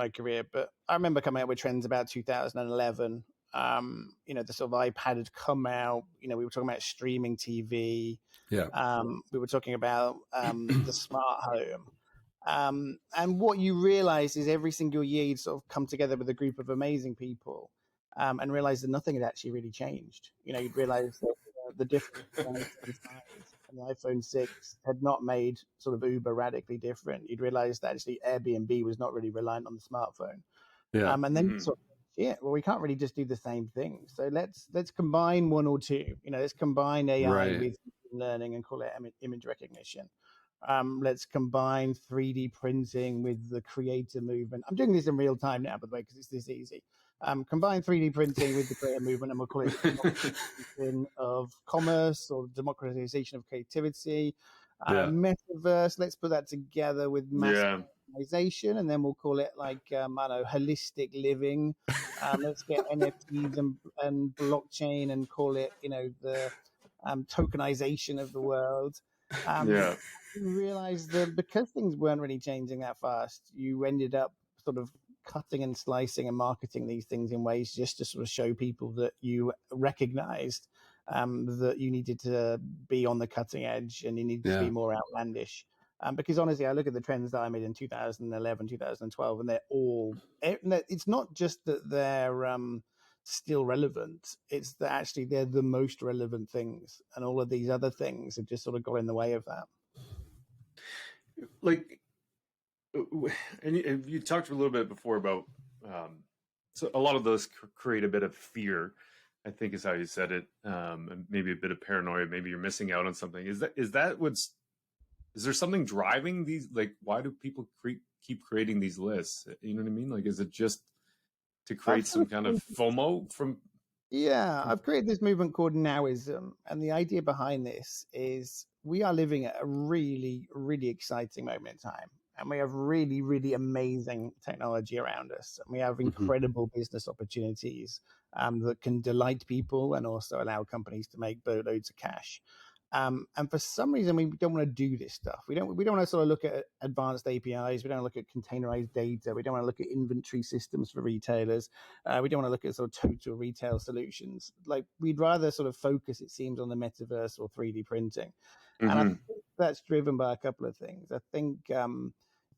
my career, but I remember coming out with trends about 2011. The sort of iPad had come out. We were talking about streaming TV. Yeah. We were talking about the smart home. And what you realize is every single year you'd sort of come together with a group of amazing people and realize that nothing had actually really changed. You'd realize that the difference between the size and the iPhone 6 had not made sort of Uber radically different. You'd realize that actually Airbnb was not really reliant on the smartphone. Yeah. And then sort of, well, we can't really just do the same thing. So let's combine one or two. Let's combine AI with learning and call it image recognition. Let's combine 3D printing with the creator movement. I'm doing this in real time now, by the way, because it's this easy. Combine 3D printing with the creator movement, and we'll call it democratization of commerce or democratization of creativity. Metaverse, let's put that together with mass organization, and then we'll call it like, holistic living. Let's get NFTs and blockchain and call it, the tokenization of the world. You realize that because things weren't really changing that fast, you ended up sort of cutting and slicing and marketing these things in ways just to sort of show people that you recognized that you needed to be on the cutting edge and you needed to be more outlandish. Because honestly, I look at the trends that I made in 2011, 2012, and they're all, it's not just that they're still relevant, it's that actually they're the most relevant things. And all of these other things have just sort of got in the way of that. Like, and you talked a little bit before about, so a lot of those create a bit of fear, I think is how you said it, and maybe a bit of paranoia. Maybe you're missing out on something. Is there something driving these? Like, why do people keep creating these lists? You know what I mean? Like, is it just to create some kind of FOMO from? Yeah, I've created this movement called Nowism, and the idea behind this is we are living at a really, really exciting moment in time. And we have really, really amazing technology around us. And we have incredible business opportunities that can delight people and also allow companies to make boatloads of cash. And for some reason, we don't want to do this stuff. We don't want to sort of look at advanced APIs. We don't want to look at containerized data. We don't want to look at inventory systems for retailers. We don't want to look at sort of total retail solutions. Like, we'd rather sort of focus, it seems, on the metaverse or 3D printing. And I think that's driven by a couple of things. I think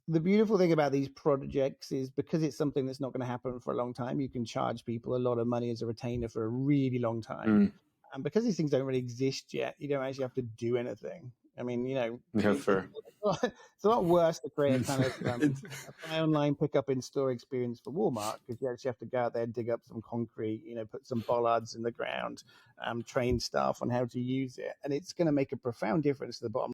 the beautiful thing about these projects is because it's something that's not going to happen for a long time, you can charge people a lot of money as a retainer for a really long time. And because these things don't really exist yet, you don't actually have to do anything. I mean, it's a lot worse to create a kind of buy online, pick up in store experience for Walmart, because you actually have to go out there, dig up some concrete, put some bollards in the ground, train staff on how to use it. And it's going to make a profound difference to the bottom